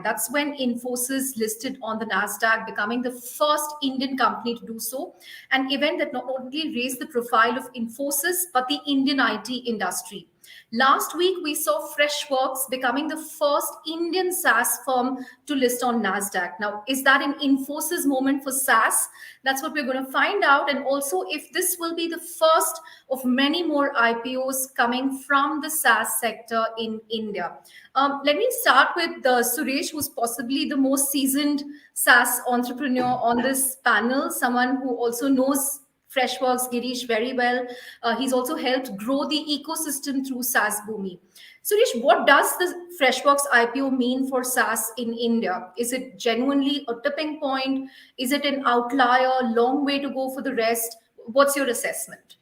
That's when Infosys listed on the Nasdaq, becoming the first Indian company to do so. An event that not only raised the profile of Infosys, but the Indian IT industry. Last week, we saw Freshworks becoming the first Indian SaaS firm to list on Nasdaq. Now, is that an Infosys moment for SaaS? That's what we're going to find out. And also, if this will be the first of many more IPOs coming from the SaaS sector in India. Let me start with Suresh, who's possibly the most seasoned SaaS entrepreneur on this panel, someone who also knows Freshworks, Girish, very well. He's also helped grow the ecosystem through SaaS Boom. Suresh, what does the Freshworks IPO mean for SaaS in India? Is it genuinely a tipping point? Is it an outlier, long way to go for the rest? What's your assessment?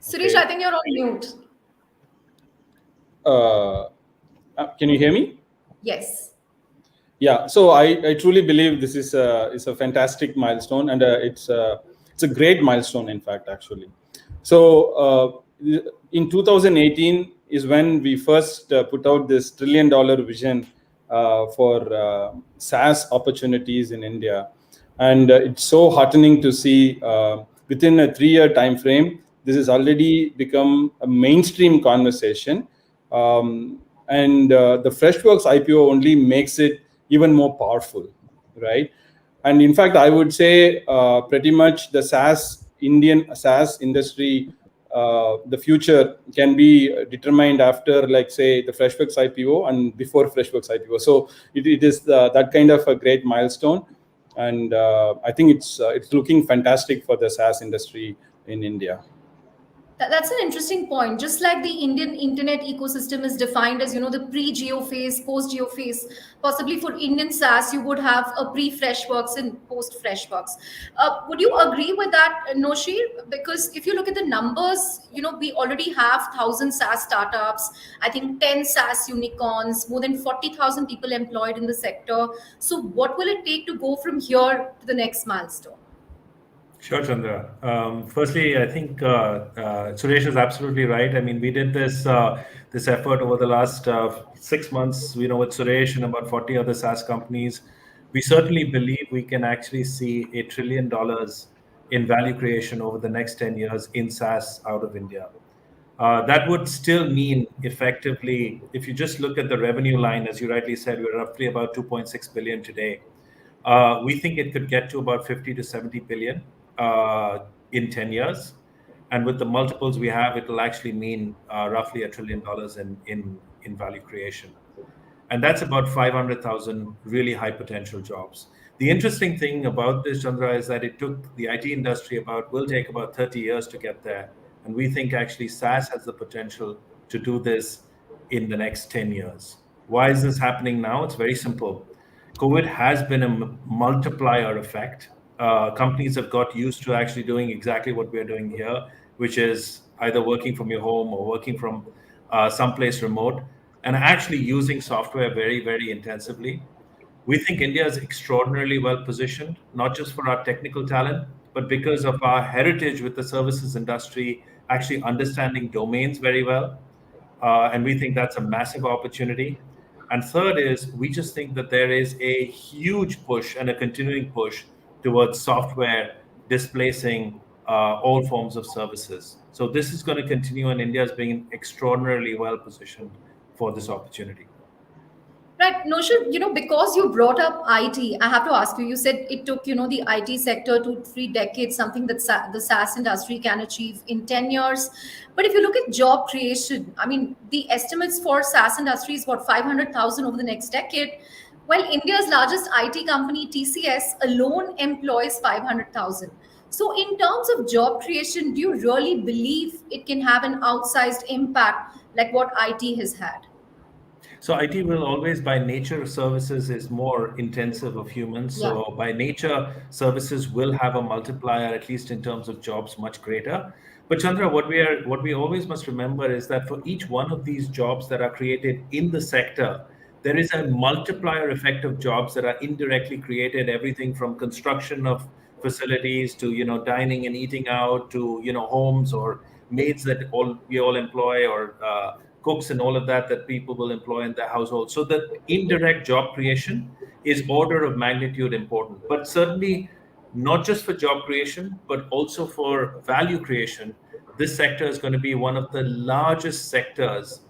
Suresh, I think you're on mute. Can you hear me? Yes. Yeah, so I truly believe this is a fantastic milestone, and it's a great milestone, in fact, actually. So in 2018 is when we first put out this $1 trillion vision for SaaS opportunities in India, and it's so heartening to see within a 3-year time frame, this has already become a mainstream conversation, and the Freshworks IPO only makes it even more powerful, right? And in fact, I would say pretty much the Indian SaaS industry, the future can be determined after, like, say, the Freshworks IPO and before Freshworks IPO. So it is that kind of a great milestone, and I think it's looking fantastic for the SaaS industry in India. That's an interesting point. Just like the Indian internet ecosystem is defined as, the pre-geo phase, post-geo phase, possibly for Indian SaaS, you would have a pre-Freshworks and post-Freshworks. Would you agree with that, Noshir? Because if you look at the numbers, we already have 1,000 SaaS startups, I think 10 SaaS unicorns, more than 40,000 people employed in the sector. So what will it take to go from here to the next milestone? Sure, Chandra. Firstly, I think Suresh is absolutely right. I mean, we did this effort over the last 6 months, with Suresh and about 40 other SaaS companies. We certainly believe we can actually see $1 trillion in value creation over the next 10 years in SaaS out of India. That would still mean, effectively, if you just look at the revenue line, as you rightly said, we're roughly about 2.6 billion today. We think it could get to about 50 to 70 billion in 10 years. And with the multiples we have, it will actually mean roughly $1 trillion in value creation. And that's about 500,000 really high potential jobs. The interesting thing about this, Chandra, is that it took the IT industry will take about 30 years to get there. And we think actually SaaS has the potential to do this in the next 10 years. Why is this happening now? It's very simple. COVID has been a multiplier effect. Companies have got used to actually doing exactly what we're doing here, which is either working from your home or working from someplace remote, and actually using software very, very intensively. We think India is extraordinarily well positioned, not just for our technical talent, but because of our heritage with the services industry, actually understanding domains very well. And we think that's a massive opportunity. And third is, we just think that there is a huge push and a continuing push towards software displacing all forms of services. So this is going to continue, and India is being extraordinarily well positioned for this opportunity. Right, Noshir, because you brought up IT, I have to ask you, you said it took, the IT sector 2-3 decades, something that the SaaS industry can achieve in 10 years. But if you look at job creation, I mean, the estimates for SaaS industry is what, 500,000 over the next decade. Well, India's largest IT company, TCS, alone employs 500,000. So in terms of job creation, do you really believe it can have an outsized impact like what IT has had? So IT will always, by nature, services is more intensive of humans. Yeah. So by nature, services will have a multiplier, at least in terms of jobs, much greater. But Chandra, what we always must remember is that for each one of these jobs that are created in the sector, there is a multiplier effect of jobs that are indirectly created, everything from construction of facilities to, dining and eating out to, homes or maids that we all employ, or cooks and all of that people will employ in their household. So the indirect job creation is order of magnitude important. But certainly not just for job creation, but also for value creation, this sector is going to be one of the largest sectors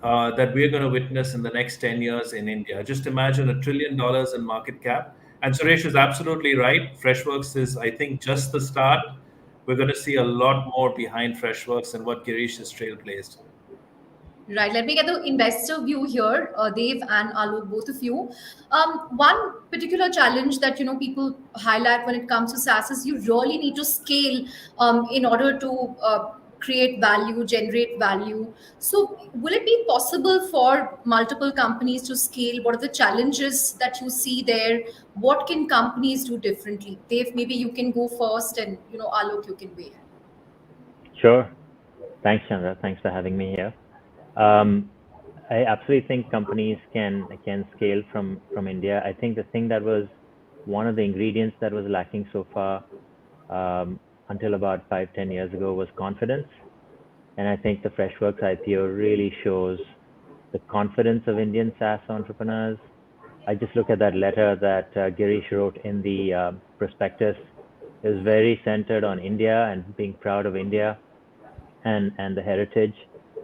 that we're going to witness in the next 10 years in India. Just imagine $1 trillion in market cap. And Suresh is absolutely right. Freshworks is, I think, just the start. We're going to see a lot more behind Freshworks and what Girish has trailblazed. Right. Let me get the investor view here, Dave and Alok, both of you. One particular challenge that people highlight when it comes to SaaS is you really need to scale in order to create value, generate value. So, will it be possible for multiple companies to scale? What are the challenges that you see there? What can companies do differently? Dave, maybe you can go first, and Alok, you can weigh in. Sure. Thanks, Chandra. Thanks for having me here. I absolutely think companies can scale from India. I think the thing that was one of the ingredients that was lacking so far until about 5-10 years ago was confidence. And I think the Freshworks IPO really shows the confidence of Indian SaaS entrepreneurs. I just look at that letter that Girish wrote in the prospectus. It was very centered on India and being proud of India and the heritage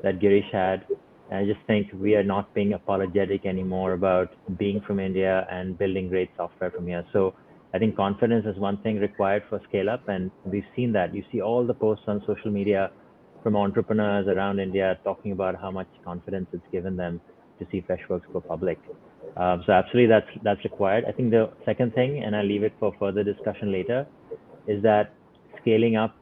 that Girish had. And I just think we are not being apologetic anymore about being from India and building great software from here. So I think confidence is one thing required for scale up, and we've seen that. You see all the posts on social media from entrepreneurs around India talking about how much confidence it's given them to see Freshworks go public. So absolutely that's required. I think the second thing, and I'll leave it for further discussion later, is that scaling up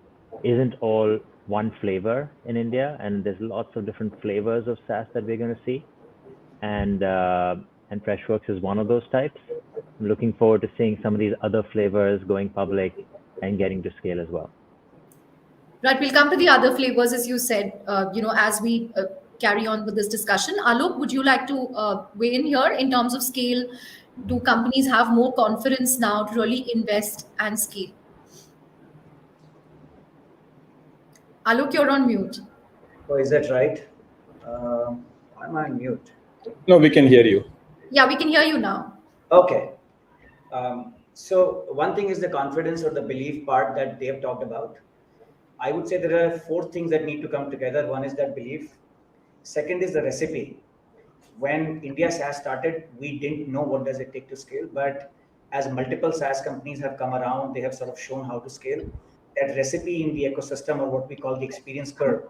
isn't all one flavor in India, and there's lots of different flavors of SaaS that we're going to see, and Freshworks is one of those types. I'm looking forward to seeing some of these other flavors going public and getting to scale as well. Right, we'll come to the other flavors, as you said, as we carry on with this discussion. Alok, would you like to weigh in here in terms of scale? Do companies have more confidence now to really invest and scale? Alok, you're on mute. Oh, is that right? I'm on mute. No, we can hear you. Yeah, we can hear you now. Okay. So one thing is the confidence or the belief part that they have talked about. I would say there are 4 things that need to come together. One is that belief. Second is the recipe. When India SaaS started, we didn't know what does it take to scale, but as multiple SaaS companies have come around, they have sort of shown how to scale. That recipe in the ecosystem, or what we call the experience curve,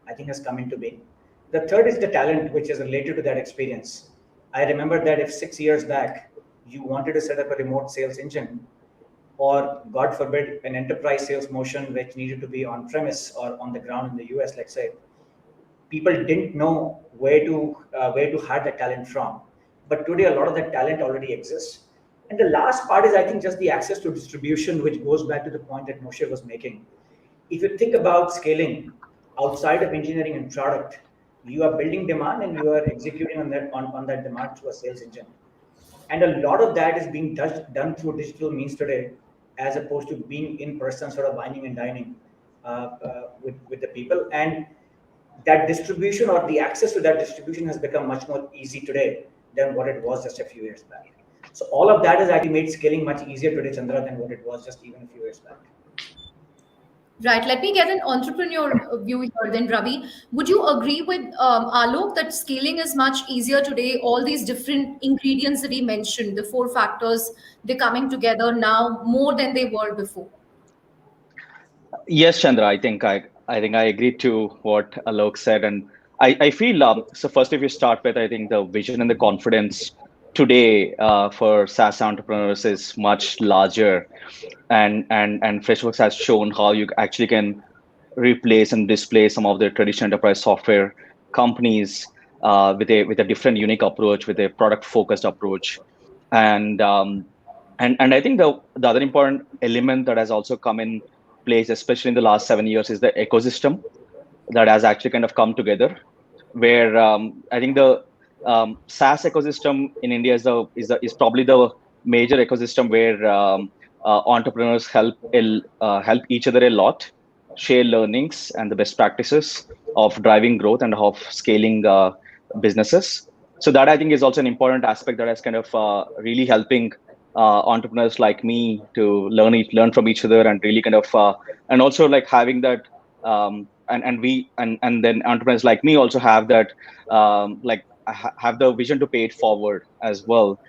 I think has come into being. The third is the talent, which is related to that experience. I remember that if 6 years back, you wanted to set up a remote sales engine, or God forbid, an enterprise sales motion which needed to be on premise or on the ground in the US, let's say, people didn't know where to hire the talent from. But today, a lot of that talent already exists. And the last part is, I think, just the access to distribution, which goes back to the point that Moshe was making. If you think about scaling outside of engineering and product, you are building demand and you are executing on that demand through a sales engine. And a lot of that is being done through digital means today, as opposed to being in person, sort of whining and dining with the people. And that distribution, or the access to that distribution, has become much more easy today than what it was just a few years back. So all of that has actually made scaling much easier today, Chandra, than what it was just even a few years back. Right. Let me get an entrepreneur view here then, Ravi. Would you agree with Alok that scaling is much easier today? All these different ingredients that he mentioned, the 4 factors, they're coming together now more than they were before. Yes, Chandra, I think I agree to what Alok said. And I feel, so first, if you start with, I think the vision and the confidence today for SaaS entrepreneurs is much larger, and Freshworks has shown how you actually can replace and displace some of the traditional enterprise software companies with a different, unique approach, with a product focused approach. And I think the other important element that has also come in place, especially in the last 7 years, is the ecosystem that has actually kind of come together, where I think the SaaS ecosystem in India is probably the major ecosystem where entrepreneurs help each other a lot. share learnings and the best practices of driving growth and of scaling businesses. So that I think is also an important aspect that is kind of really helping entrepreneurs like me to learn from each other, and really kind of and also like having that and then entrepreneurs like me also have that have the vision to pay it forward as well,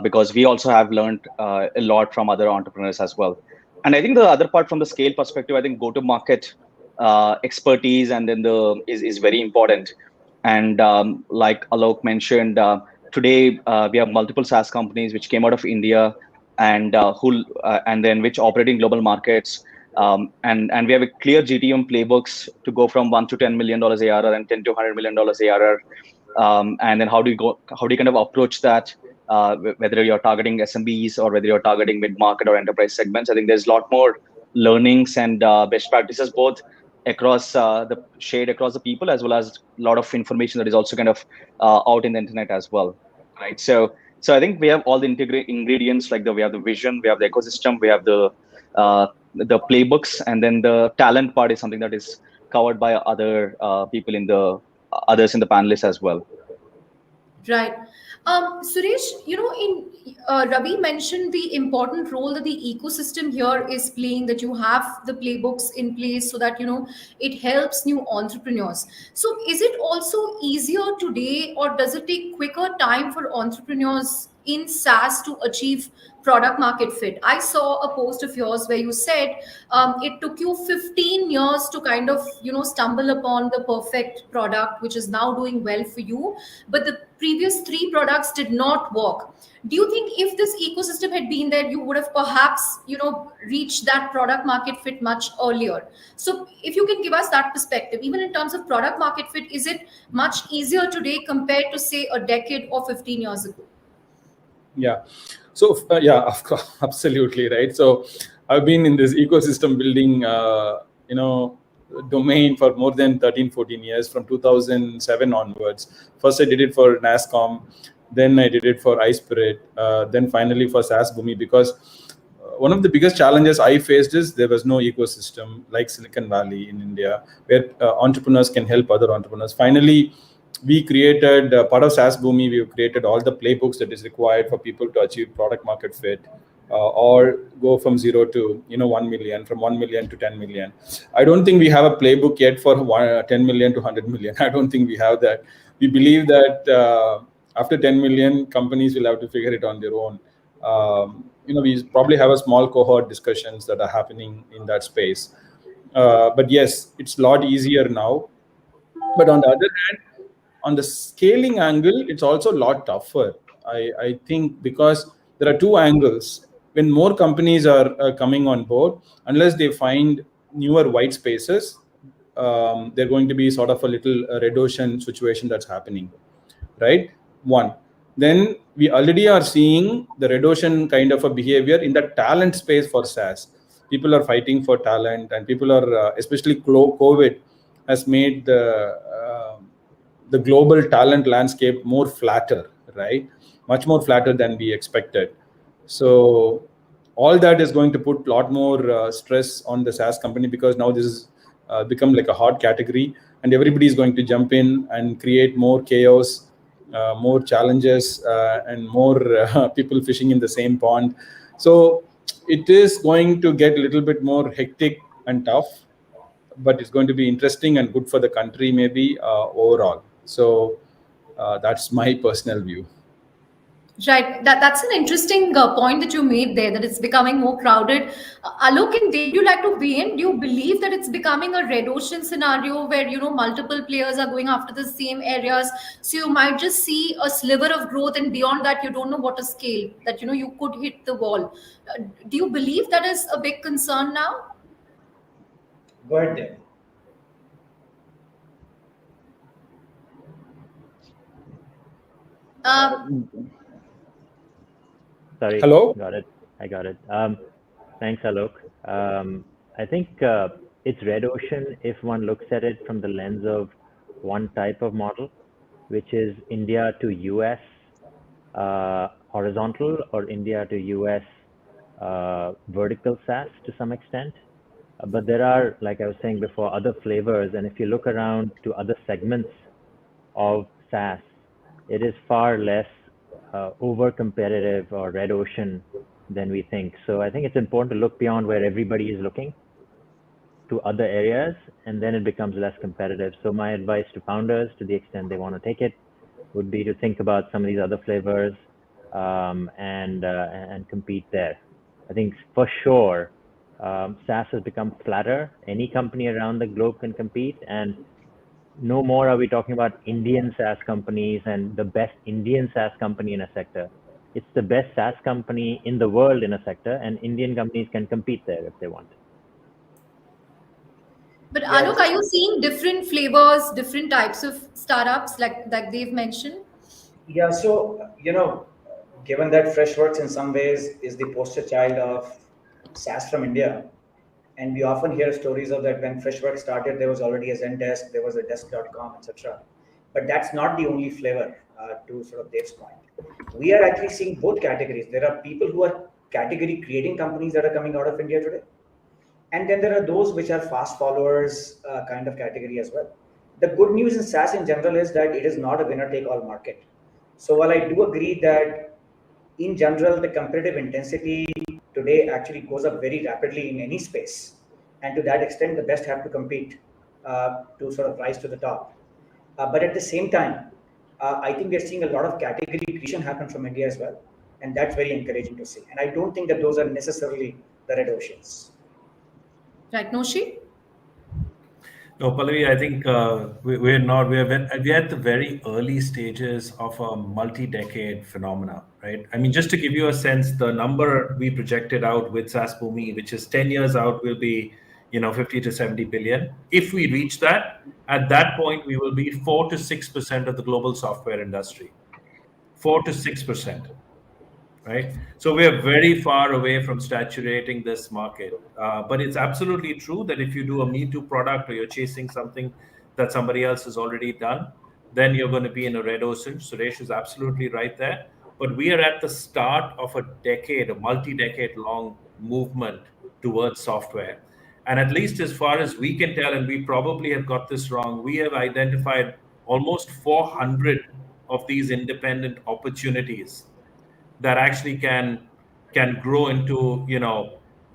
because we also have learned a lot from other entrepreneurs as well. And I think the other part from the scale perspective, I think go to market expertise and then the is very important. And like Alok mentioned, today we have multiple SaaS companies which came out of India and and then which operate in global markets. And we have a clear GTM playbooks to go from $1 to $10 million ARR and $10 to $100 million ARR. And then how do you kind of approach that? Whether you're targeting SMBs or whether you're targeting mid-market or enterprise segments, I think there's a lot more learnings and best practices both across the shade across the people, as well as a lot of information that is also kind of out in the internet as well, right? So I think we have all the ingredients, like we have the vision, we have the ecosystem, we have the playbooks, and then the talent part is something that is covered by other people in the others in the panelists as well. Right. Suresh, Ravi mentioned the important role that the ecosystem here is playing, that you have the playbooks in place so that, it helps new entrepreneurs. So is it also easier today, or does it take quicker time for entrepreneurs in SaaS to achieve product market fit? I saw a post of yours where you said it took you 15 years to kind of, stumble upon the perfect product, which is now doing well for you, but the previous 3 products did not work. Do you think if this ecosystem had been there, you would have perhaps, reached that product market fit much earlier? So if you can give us that perspective, even in terms of product market fit, is it much easier today compared to, say, a decade or 15 years ago? Yeah. So yeah, of course, absolutely right. So I've been in this ecosystem building, domain for more than 13-14 years, from 2007 onwards. First I did it for NASCOM, then I did it for iSpirit, then finally for SaaS Boom, because one of the biggest challenges I faced is there was no ecosystem like Silicon Valley in India where entrepreneurs can help other entrepreneurs. Finally, we created part of SaaS Boom. We created all the playbooks that is required for people to achieve product market fit, or go from 0 to 1 million, from 1 million to 10 million. I don't think we have a playbook yet for 10 million to 100 million. I don't think we have that. We believe that after 10 million, companies will have to figure it on their own. We probably have a small cohort discussions that are happening in that space. But yes, it's a lot easier now. But on the other hand, on the scaling angle, it's also a lot tougher. I think because there are 2 angles. When more companies are coming on board, unless they find newer white spaces, they're going to be sort of a little red ocean situation that's happening, right? One. Then we already are seeing the red ocean kind of a behavior in the talent space for SaaS. People are fighting for talent, and people are, especially COVID has made the global talent landscape more flatter, right? Much more flatter than we expected. So all that is going to put a lot more stress on the SaaS company, because now this is become like a hot category, and everybody is going to jump in and create more chaos, more challenges, and more people fishing in the same pond. So it is going to get a little bit more hectic and tough, but it's going to be interesting and good for the country maybe overall. So that's my personal view. Right. That's an interesting point that you made there, that it's becoming more crowded. Alok and Dave, would you like to weigh in? Do you believe that it's becoming a red ocean scenario where, multiple players are going after the same areas? So you might just see a sliver of growth, and beyond that, you don't know what to scale, that, you could hit the wall. Do you believe that is a big concern now? Go ahead, Dave. Sorry. Hello? Got it. I got it. Thanks, Alok. I think it's red ocean if one looks at it from the lens of one type of model, which is India to US horizontal, or India to US vertical SaaS to some extent. But there are, like I was saying before, other flavors. And if you look around to other segments of SaaS, it is far less over competitive or red ocean than we think. So I think it's important to look beyond where everybody is looking to other areas, and then it becomes less competitive. So my advice to founders, to the extent they want to take it, would be to think about some of these other flavors and compete there. I think for sure, SaaS has become flatter. Any company around the globe can compete, and no more are we talking about Indian SaaS companies and the best Indian SaaS company in a sector. It's the best SaaS company in the world in a sector, and Indian companies can compete there if they want. But Yeah. Alok, are you seeing different flavors, different types of startups like they've mentioned? Yeah, so, given that Freshworks in some ways is the poster child of SaaS from India, and we often hear stories of that when Freshworks started, there was already a Zendesk, there was a desk.com, etc. But that's not the only flavor, to sort of Dave's point. We are actually seeing both categories. There are people who are category creating companies that are coming out of India today. And then there are those which are fast followers kind of category as well. The good news in SaaS in general is that it is not a winner take all market. So while I do agree that in general, the competitive intensity today actually goes up very rapidly in any space. And to that extent, the best have to compete to sort of rise to the top. But at the same time, I think we're seeing a lot of category creation happen from India as well. And that's very encouraging to see. And I don't think that those are necessarily the red oceans. Right, Noshi? No, Pallavi, I think we're not. We're at the very early stages of a multi-decade phenomena, right? I mean, just to give you a sense, the number we projected out with SaaS Boom, which is 10 years out, will be 50 to 70 billion. If we reach that, at that point, we will be 4 to 6% of the global software industry. 4 to 6%. Right, so we are very far away from saturating this market. But it's absolutely true that if you do a Me Too product or you're chasing something that somebody else has already done, then you're going to be in a red ocean. Suresh is absolutely right there. But we are at the start of a multi-decade long movement towards software. And at least as far as we can tell, and we probably have got this wrong, we have identified almost 400 of these independent opportunities that actually can grow into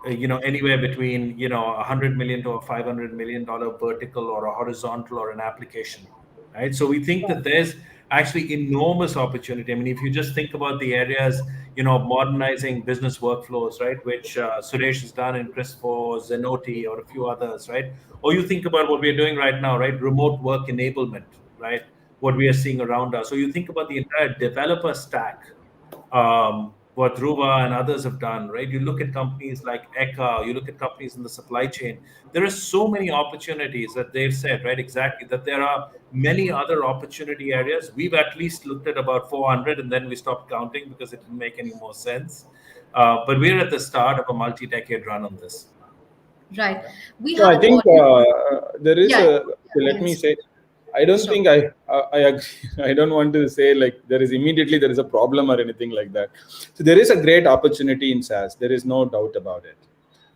anywhere between $100 million to a $500 million vertical or a horizontal or an application, right? So we think that there's actually enormous opportunity. I mean, if you just think about the areas modernizing business workflows, right, which Suresh has done in Crispo, Zenoti, or a few others, right, or you think about what we're doing right now, right, remote work enablement, right, what we are seeing around us. So you think about the entire developer stack, what Dhruva and others have done, right? You look at companies like Eka, you look at companies in the supply chain. There are so many opportunities that they've said, right? Exactly, that there are many other opportunity areas. We've at least looked at about 400 and then we stopped counting because it didn't make any more sense. But we're at the start of a multi-decade run on this. Right. We So have I think there is Yeah. let me say, I don't think I agree. I don't want to say like there is a problem or anything like that. So there is a great opportunity in SaaS. There is no doubt about it.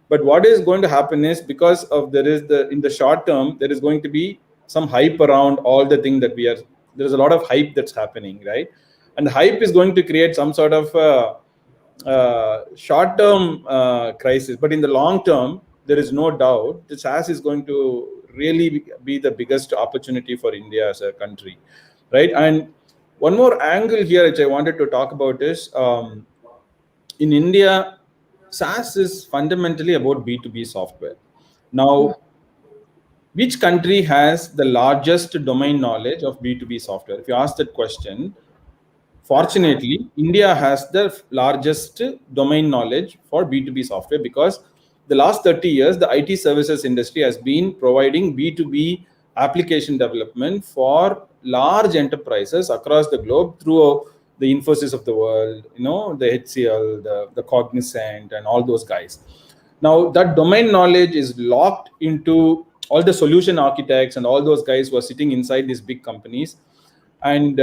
But what is going to happen is because of in the short term, there is going to be some hype around all the thing that there's a lot of hype that's happening, right? And the hype is going to create some sort of short-term crisis. But in the long term, there is no doubt the SaaS is going to really be the biggest opportunity for India as a country, right? And one more angle here which I wanted to talk about is in India, SaaS is fundamentally about B2B software. Now, which country has the largest domain knowledge of B2B software? If you ask that question, fortunately, India has the largest domain knowledge for B2B software because the last 30 years, the IT services industry has been providing B2B application development for large enterprises across the globe through the Infosys of the world, the HCL, the Cognizant, and all those guys. Now, that domain knowledge is locked into all the solution architects and all those guys who are sitting inside these big companies. And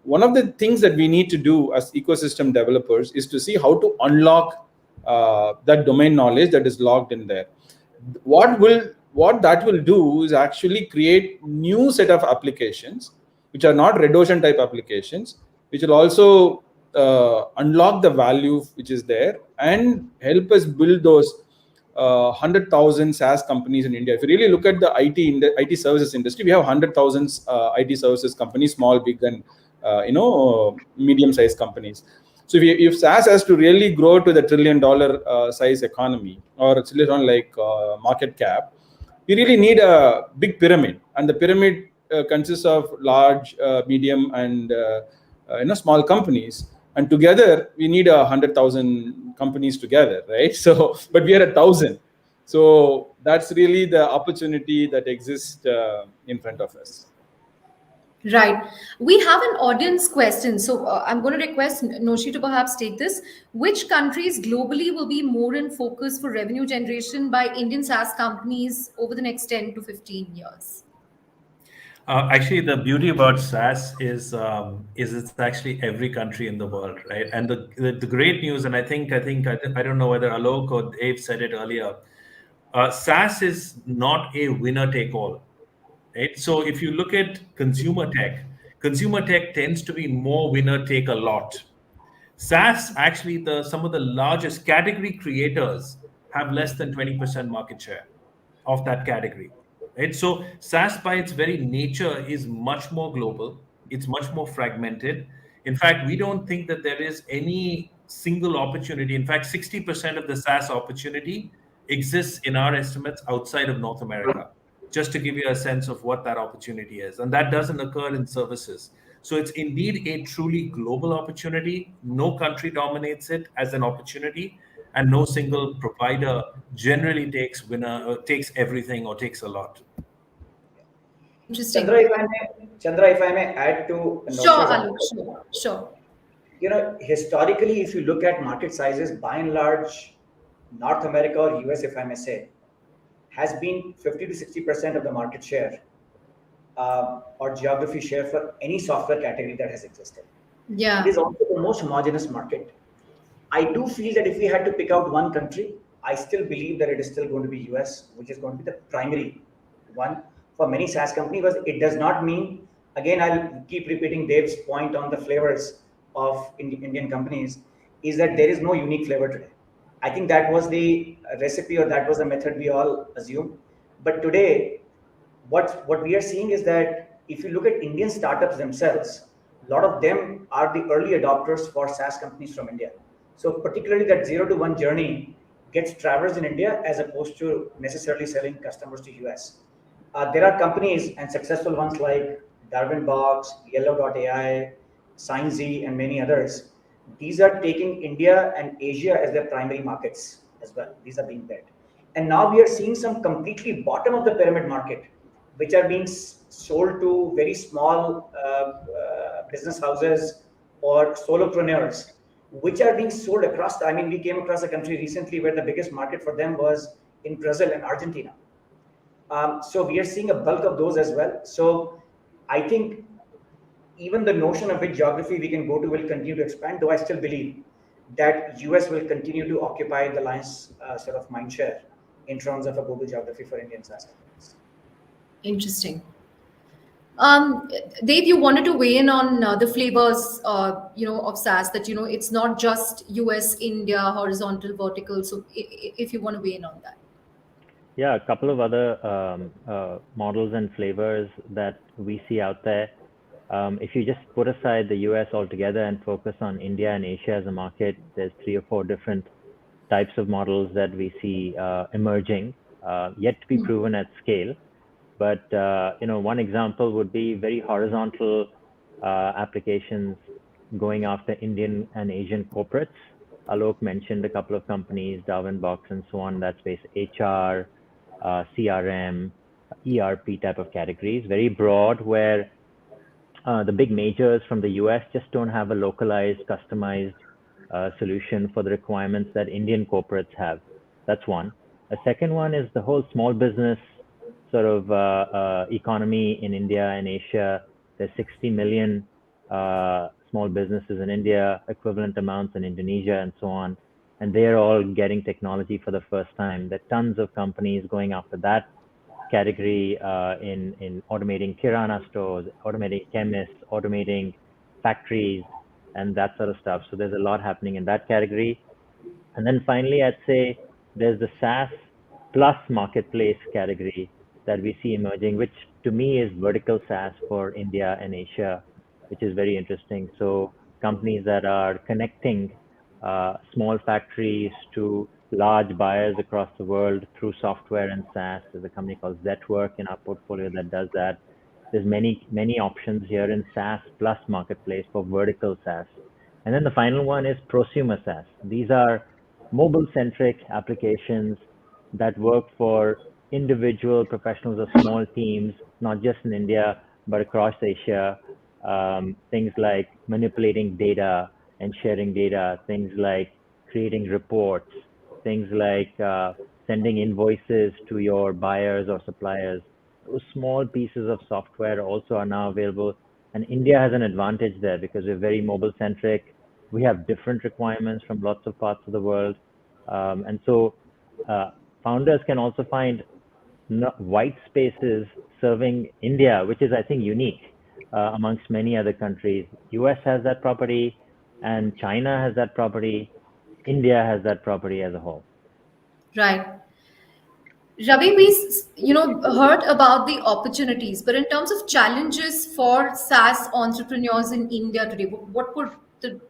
one of the things that we need to do as ecosystem developers is to see how to unlock that domain knowledge that is locked in there. what that will do is actually create new set of applications which are not red ocean type applications, which will also unlock the value which is there and help us build those 100,000 SaaS companies in India. If you really look at the IT services industry, we have 100,000 IT services companies, small, big, and medium-sized companies. So if SaaS has to really grow to the $1 trillion size economy or Silicon like market cap, we really need a big pyramid, and the pyramid consists of large, medium, and small companies. And together we need 100,000 companies together, right? So, but we are 1,000. So that's really the opportunity that exists in front of us. Right. We have an audience question. So I'm going to request Noshi to perhaps take this. Which countries globally will be more in focus for revenue generation by Indian SaaS companies over the next 10 to 15 years? Actually, the beauty about SaaS is it's actually every country in the world, right? And the great news, and I don't know whether Alok or Dave said it earlier, SaaS is not a winner take all, right? So if you look at consumer tech tends to be more winner take a lot. SaaS, actually, some of the largest category creators have less than 20% market share of that category. Right? So SaaS by its very nature is much more global. It's much more fragmented. In fact, we don't think that there is any single opportunity. In fact, 60% of the SaaS opportunity exists in our estimates outside of North America, just to give you a sense of what that opportunity is. And that doesn't occur in services. So it's indeed a truly global opportunity. No country dominates it as an opportunity, and no single provider generally takes everything or takes a lot. Interesting. Chandra, if I may add to Sure, Alok, sure. Historically, if you look at market sizes, by and large, North America or US, if I may say, has been 50 to 60% of the market share or geography share for any software category that has existed. Yeah. It is also the most homogeneous market. I do feel that if we had to pick out one country, I still believe that it is still going to be US, which is going to be the primary one for many SaaS companies. But it does not mean, again, I'll keep repeating Dave's point on the flavors of Indian companies, is that there is no unique flavor today. I think that was the recipe, or that was the method we all assumed. But today, what we are seeing is that if you look at Indian startups themselves, a lot of them are the early adopters for SaaS companies from India. So particularly that 0 to 1 journey gets traversed in India as opposed to necessarily selling customers to US. There are companies and successful ones like Darwinbox, Yellow.ai, SignZ, and many others. These are taking India and Asia as their primary markets as well. These are being built. And now we are seeing some completely bottom of the pyramid market, which are being sold to very small business houses or solopreneurs, which are being sold across. We came across a country recently where the biggest market for them was in Brazil and Argentina. So we are seeing a bulk of those as well. So I think even the notion of which geography we can go to will continue to expand, though I still believe that US will continue to occupy the lion's sort of mind share in terms of a global geography for Indian SaaS companies. Interesting. Dave, you wanted to weigh in on the flavors, of SaaS, that, it's not just US, India, horizontal, vertical. So if you want to weigh in on that. Yeah, a couple of other models and flavors that we see out there. If you just put aside the US altogether and focus on India and Asia as a market, there's 3 or 4 different types of models that we see emerging, yet to be proven at scale. But one example would be very horizontal applications going after Indian and Asian corporates. Alok mentioned a couple of companies, Darwinbox and so on, that space, HR, CRM, ERP type of categories, very broad, where the big majors from the US just don't have a localized, customized solution for the requirements that Indian corporates have. That's one. A second one is the whole small business sort of economy in India and Asia. There's 60 million small businesses in India, equivalent amounts in Indonesia, and so on. and they're all getting technology for the first time. There are tons of companies going after that category in automating kirana stores, automating chemists, automating factories, and that sort of stuff. So there's a lot happening in that category. And then finally, I'd say there's the SaaS plus marketplace category that we see emerging, which to me is vertical SaaS for India and Asia, which is very interesting. So companies that are connecting small factories to large buyers across the world through software and SaaS. There's a company called Zetwork in our portfolio that does that. There's many options here in SaaS plus marketplace for vertical SaaS. And then the final one is prosumer SaaS. These are mobile-centric applications that work for individual professionals or small teams, not just in India, but across Asia. Things like manipulating data and sharing data, things like creating reports, things like sending invoices to your buyers or suppliers. Those small pieces of software also are now available. And India has an advantage there because we're very mobile-centric. We have different requirements from lots of parts of the world. And so founders can also find white spaces serving India, which is, I think, unique amongst many other countries. US has that property, and China has that property. India has that property as a whole. Right. Ravi, we heard about the opportunities, but in terms of challenges for SaaS entrepreneurs in India today, what would the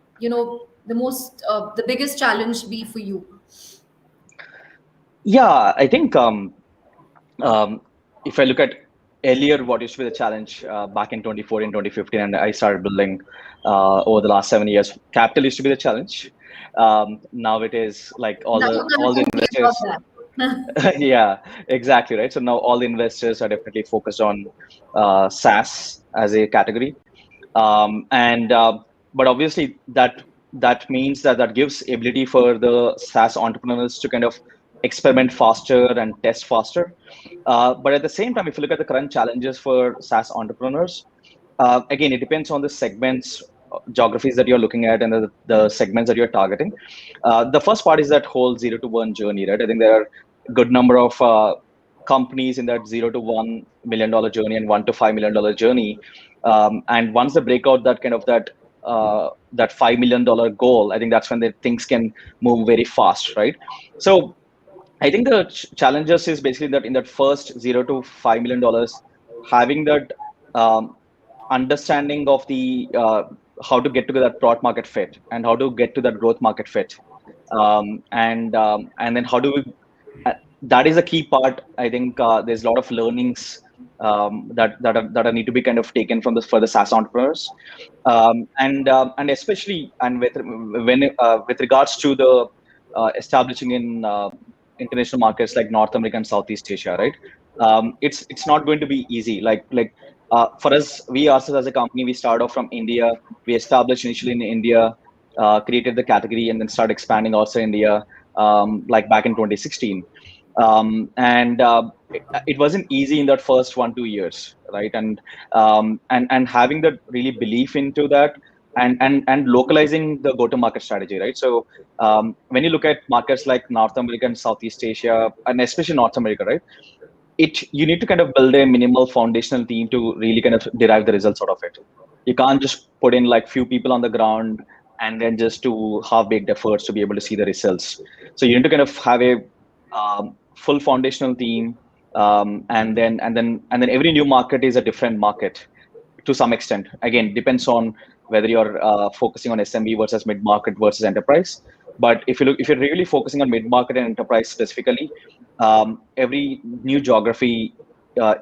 biggest challenge be for you? Yeah, I think if I look at earlier what used to be the challenge back in 2014, 2015, and I started building over the last 7 years, capital used to be the challenge. Now it is like all Now the you're gonna tell me about investors. that. Yeah, exactly, right. So now all the investors are definitely focused on SaaS as a category, and but obviously that means that gives ability for the SaaS entrepreneurs to kind of experiment faster and test faster. But at the same time, if you look at the current challenges for SaaS entrepreneurs, again, it depends on the segments, geographies that you're looking at, and the segments that you're targeting. The first part is that whole 0 to 1 journey, right? I think there are a good number of companies in that $0 to $1 million journey and $1 to $5 million journey. And once they break out that kind of that $5 million goal, I think that's when the things can move very fast, right? So I think the challenges is basically that in that first $0 to $5 million, having that understanding of the how to get to that product market fit and how to get to that growth market fit, and then how do we that is a key part. I think there's a lot of learnings that need to be kind of taken from this for the SaaS entrepreneurs, and especially with regards to the establishing in international markets like North America and Southeast Asia, right? It's not going to be easy. For us, we ourselves as a company, we started off from India. We established initially in India, created the category, and then started expanding also in India, like back in 2016. And it wasn't easy in that first 1-2 years, right? And having that really belief into that, and localizing the go-to-market strategy, right? So when you look at markets like North America and Southeast Asia, and especially North America, right? You need to kind of build a minimal foundational team to really kind of derive the results out of it. You can't just put in like few people on the ground and then just do half-baked efforts to be able to see the results. So you need to kind of have a full foundational team, and then every new market is a different market to some extent. Again, depends on whether you're focusing on SMB versus mid-market versus enterprise. But if you're really focusing on mid-market and enterprise specifically, every new geography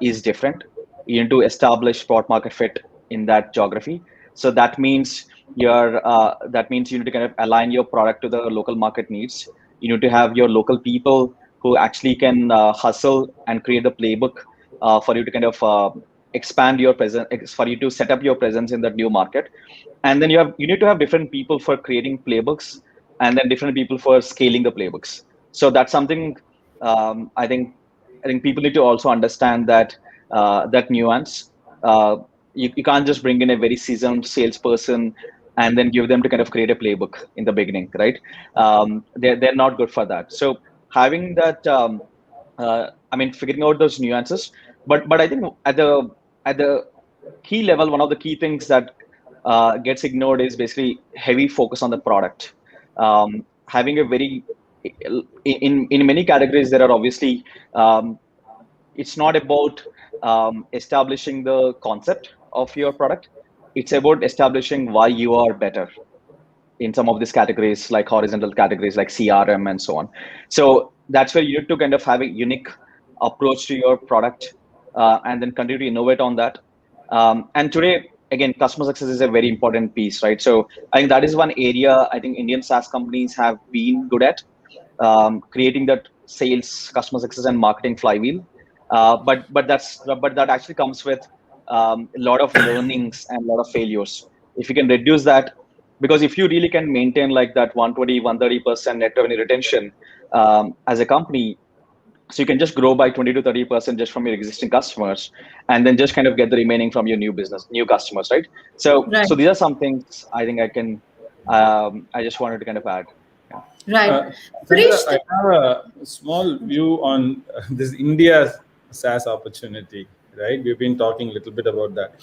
is different. You need to establish product market fit in that geography. So that means you need to kind of align your product to the local market needs. You need to have your local people who actually can hustle and create the playbook for you to kind of expand your presence, for you to set up your presence in that new market. And then you need to have different people for creating playbooks, and then different people for scaling the playbooks. So that's something I think people need to also understand that nuance. You can't just bring in a very seasoned salesperson and then give them to kind of create a playbook in the beginning, right? They're not good for that. So having that, I mean, figuring out those nuances, but I think at the key level, one of the key things that gets ignored is basically heavy focus on the product. Having a very in many categories, there are obviously it's not about establishing the concept of your product. It's about establishing why you are better in some of these categories, like horizontal categories like CRM and so on. So that's where you need to kind of have a unique approach to your product, and then continue to innovate on that. And today, again, customer success is a very important piece, right? So I think that is one area I think Indian SaaS companies have been good at, creating that sales, customer success, and marketing flywheel. But that actually comes with a lot of learnings and a lot of failures. If you can reduce that, because if you really can maintain like that 120, 130% net revenue retention as a company, so you can just grow by 20 to 30% just from your existing customers, and then just kind of get the remaining from your new customers, right? So Right. so these are some things I think I can I just wanted to kind of add. Yeah. Right. Chandra, Suresh, I have a small view on this India SaaS opportunity, right? We've been talking a little bit about that.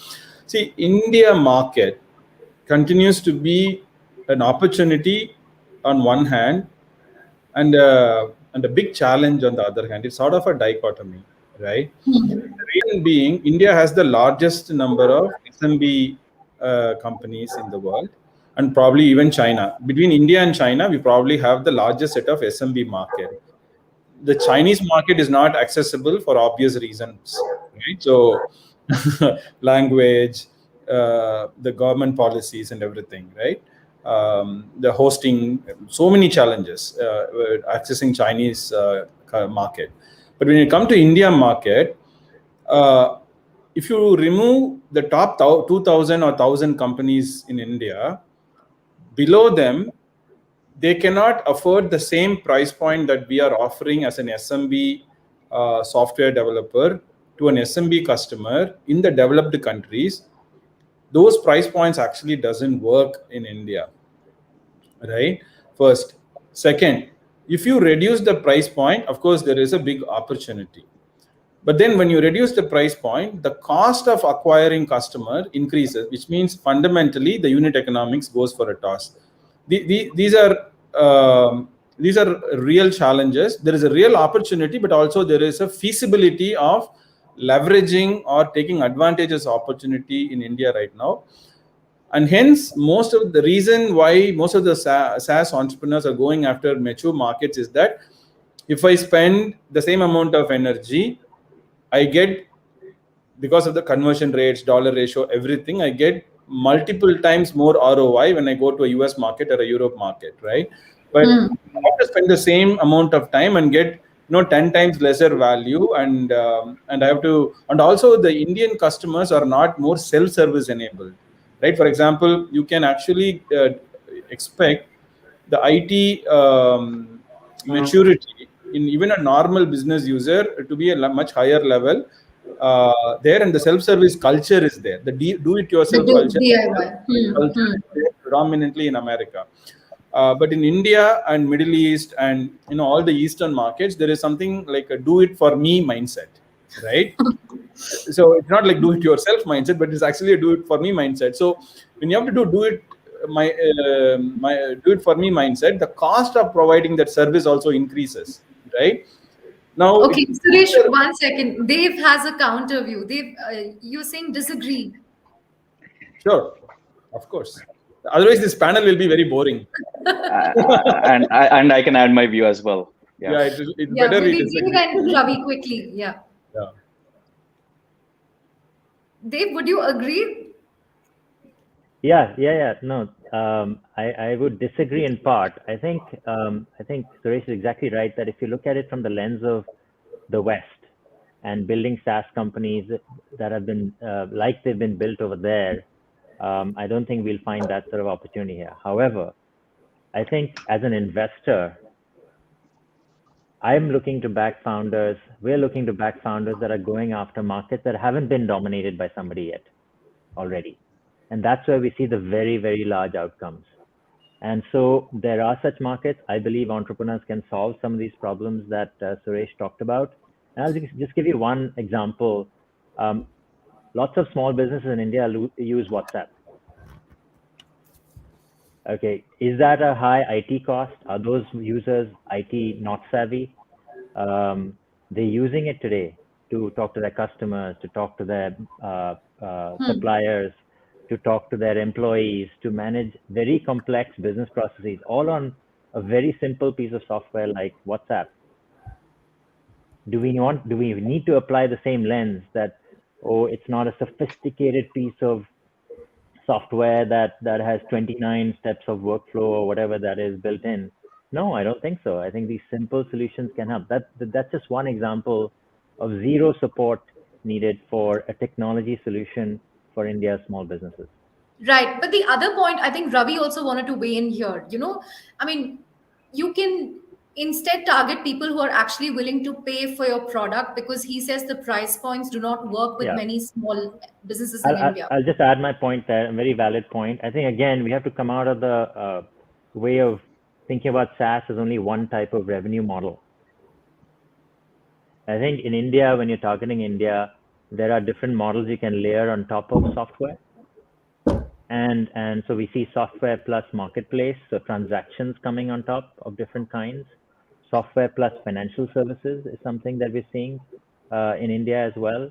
See, India market continues to be an opportunity on one hand, and a big challenge on the other hand. It's sort of a dichotomy, right? The reason being, India has the largest number of SMB companies in the world, and probably even China. Between India and China, we probably have the largest set of SMB market. The Chinese market is not accessible for obvious reasons, right? So, language, the government policies, and everything, right? The hosting, so many challenges accessing Chinese market. But when you come to India market, if you remove the top 2,000 or 1,000 companies in India, below them, they cannot afford the same price point that we are offering as an SMB software developer to an SMB customer in the developed countries. Those price points actually doesn't work in India, right? First. Second, if you reduce the price point, of course, there is a big opportunity. But then when you reduce the price point, the cost of acquiring customer increases, which means fundamentally the unit economics goes for a toss. These are real challenges. There is a real opportunity, but also there is a feasibility of leveraging or taking advantages of opportunity in India right now. And hence, most of the reason why most of the SaaS entrepreneurs are going after mature markets is that if I spend the same amount of energy, I get, because of the conversion rates, dollar ratio, everything, I get multiple times more ROI when I go to a US market or a Europe market, right? But I have to spend the same amount of time and get 10 times lesser value, and I have to, and also the Indian customers are not more self-service enabled, right? For example, you can actually expect the IT maturity in even a normal business user to be a much higher level there, and the self-service culture is there. The do-it-yourself culture is there predominantly in America. But in India and Middle East and all the Eastern markets, there is something like a do-it-for-me mindset, right? So it's not like do-it-yourself mindset, but it's actually a do-it-for-me mindset. So when you have to do it-for-me mindset, the cost of providing that service also increases, right? Now, okay, Suresh, 1 second. Dave has a counter view. Dave, you're saying disagree. Sure, of course. Otherwise, this panel will be very boring. And I can add my view as well. Yeah, it's better we maybe disagree. Dave and Ravi quickly. Yeah. Dave, would you agree? Yeah. No, I would disagree in part. I think Suresh is exactly right that if you look at it from the lens of the West and building SaaS companies that have been like they've been built over there, I don't think we'll find that sort of opportunity here. However, I think as an investor, I'm looking to back founders. We're looking to back founders that are going after markets that haven't been dominated by somebody yet already. And that's where we see the very, very large outcomes. And so there are such markets. I believe entrepreneurs can solve some of these problems that Suresh talked about. And I'll just give you one example. Lots of small businesses in India use WhatsApp. Okay, is that a high IT cost? Are those users IT not savvy? They're using it today to talk to their customers, to talk to their suppliers, to talk to their employees, to manage very complex business processes, all on a very simple piece of software like WhatsApp. Do we need to apply the same lens that, oh, it's not a sophisticated piece of software that has 29 steps of workflow or whatever that is built in? No, I don't think so. I think these simple solutions can help. That's just one example of zero support needed for a technology solution for India's small businesses. Right. But the other point, I think Ravi also wanted to weigh in here. I mean, you can instead target people who are actually willing to pay for your product, because he says the price points do not work with many small businesses in India. I'll just add my point there, a very valid point. I think, again, we have to come out of the way of thinking about SaaS as only one type of revenue model. I think in India, when you're targeting India, there are different models you can layer on top of software. And so we see software plus marketplace, so transactions coming on top of different kinds. Software plus financial services is something that we're seeing in India as well.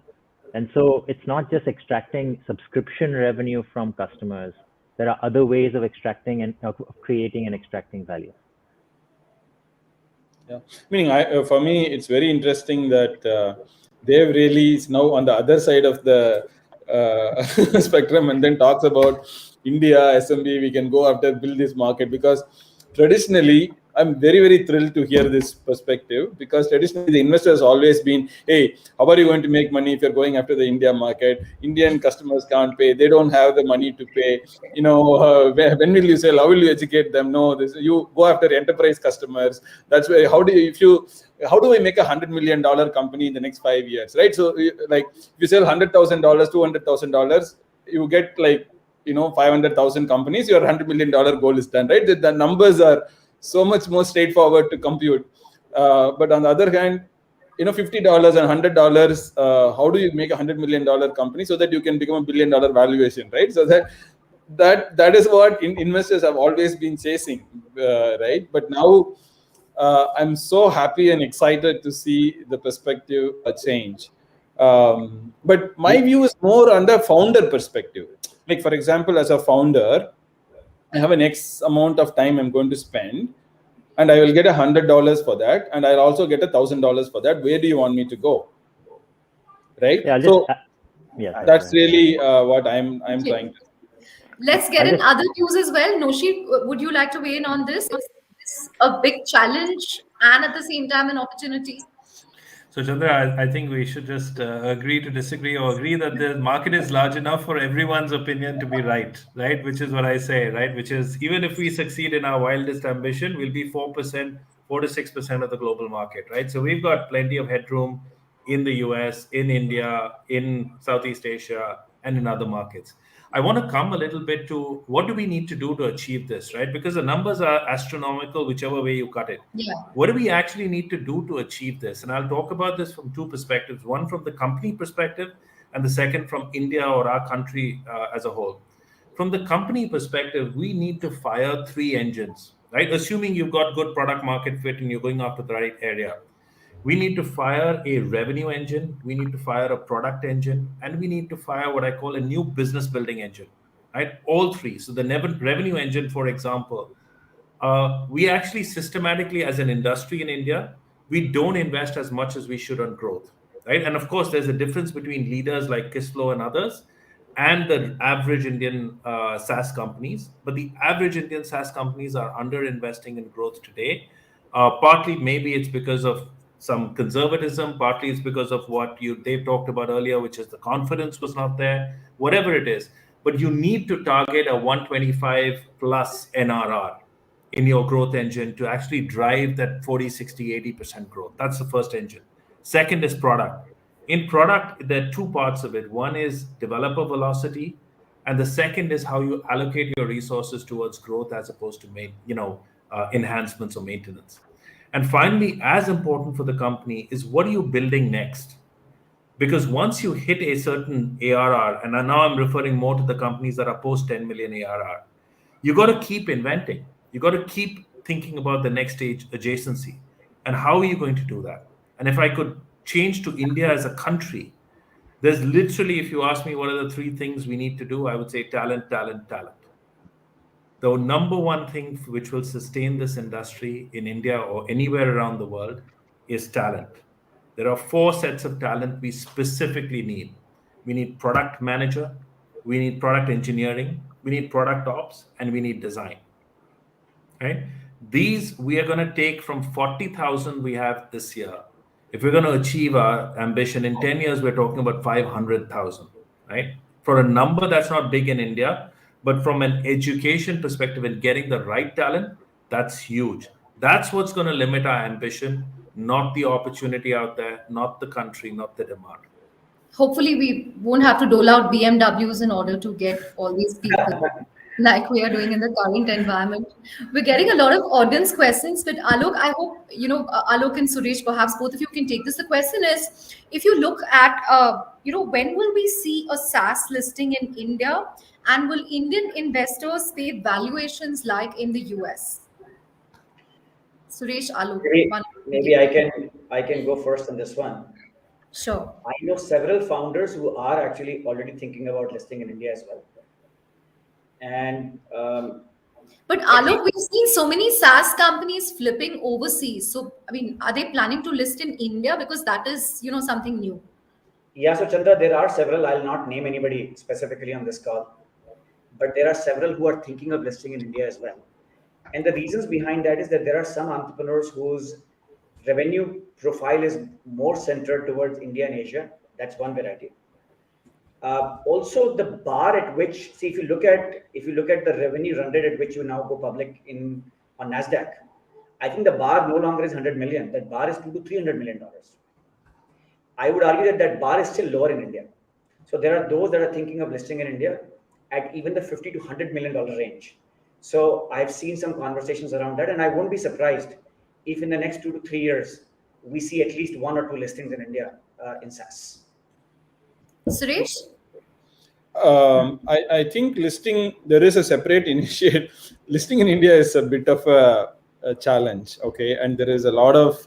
And so it's not just extracting subscription revenue from customers. There are other ways of extracting and of creating and extracting value. Yeah, meaning for me, it's very interesting that Dave really is now on the other side of the spectrum, and then talks about India, SMB, we can go after, build this market, because traditionally, I'm very, very thrilled to hear this perspective, because traditionally the investor has always been, hey, how are you going to make money if you're going after the India market? Indian customers can't pay. They don't have the money to pay. When will you sell? How will you educate them? No, you go after enterprise customers. That's why, how do we make $100 million company in the next 5 years, right? So like, if you sell $100,000, $200,000, you get 500,000 companies, your $100 million goal is done, right? The numbers are so much more straightforward to compute. But on the other hand, $50 and $100, how do you make $100 million company so that you can become $1 billion valuation, right? So that is what investors have always been chasing, right? But now I'm so happy and excited to see the perspective change. But my view is more on the founder perspective. Like, for example, as a founder, I have an X amount of time I'm going to spend, and I will get $100 for that, and I'll also get $1,000 for that. Where do you want me to go? Right? Yeah, that's really what I'm trying to. Let's get in other views as well. Noshi, would you like to weigh in on this? Is this a big challenge and at the same time an opportunity? So Chandra, I think we should just agree to disagree, or agree that the market is large enough for everyone's opinion to be right? Which is what I say, right? Which is, even if we succeed in our wildest ambition, we'll be 4 to 6% of the global market, right? So we've got plenty of headroom in the US, in India, in Southeast Asia, and in other markets. I want to come a little bit to what do we need to do to achieve this, right? Because the numbers are astronomical, whichever way you cut it. Yeah. What do we actually need to do to achieve this? And I'll talk about this from two perspectives. One from the company perspective, and the second from India or our country as a whole. From the company perspective, we need to fire 3 engines, right? Assuming you've got good product market fit and you're going after the right area. We need to fire a revenue engine, we need to fire a product engine, and we need to fire what I call a new business building engine, right? All 3. So the revenue engine, for example, we actually systematically, as an industry in India, we don't invest as much as we should on growth, right? And of course, there's a difference between leaders like Kislo and others and the average Indian SaaS companies. But the average Indian SaaS companies are under investing in growth today. Partly, maybe it's because of some conservatism, partly it's because of what Dave talked about earlier, which is the confidence was not there, whatever it is. But you need to target a 125 plus NRR in your growth engine to actually drive that 40, 60, 80% growth. That's the first engine. Second is product. In product, there are 2 parts of it. One is developer velocity, And the second is how you allocate your resources towards growth as opposed to enhancements or maintenance. And finally, as important for the company is what are you building next? Because once you hit a certain ARR, and now I'm referring more to the companies that are post 10 million ARR, you got to keep inventing. You got to keep thinking about the next stage adjacency. And how are you going to do that? And if I could change to India as a country, there's literally, if you ask me what are the three things we need to do, I would say talent, talent, talent. The number one thing which will sustain this industry in India or anywhere around the world is talent. There are 4 sets of talent we specifically need. We need product manager, we need product engineering, we need product ops, and we need design. Right? These we are going to take from 40,000 we have this year. If we're going to achieve our ambition in 10 years, we're talking about 500,000, right? For a number that's not big in India, but from an education perspective and getting the right talent, that's huge. That's what's going to limit our ambition, not the opportunity out there, not the country, not the demand. Hopefully, we won't have to dole out BMWs in order to get all these people like we are doing in the current environment. We're getting a lot of audience questions, but Alok, I hope, Alok and Suresh, perhaps both of you can take this. The question is, if you look at, when will we see a SaaS listing in India, and will Indian investors pay valuations like in the US? Suresh, Alok. Maybe I can go first on this one. Sure. I know several founders who are actually already thinking about listing in India as well. And but Alok, we've seen so many SaaS companies flipping overseas. So, I mean, are they planning to list in India? Because that is, something new. Yeah, so Chandra, there are several. I'll not name anybody specifically on this call, but there are several who are thinking of listing in India as well. And the reasons behind that is that there are some entrepreneurs whose revenue profile is more centered towards India and Asia. That's one variety. Also, the bar at which, see, if you look at the revenue run rate at which you now go public on Nasdaq, I think the bar no longer is 100 million. That bar is $200 to $300 million. I would argue that bar is still lower in India. So there are those that are thinking of listing in India at even the $50 to $100 million range. So I've seen some conversations around that, and I won't be surprised if in the next 2 to 3 years we see at least 1 or 2 listings in India in SaaS. Suresh? I think there is a separate initiative. Listing in India is a bit of a challenge, okay? And there is a lot of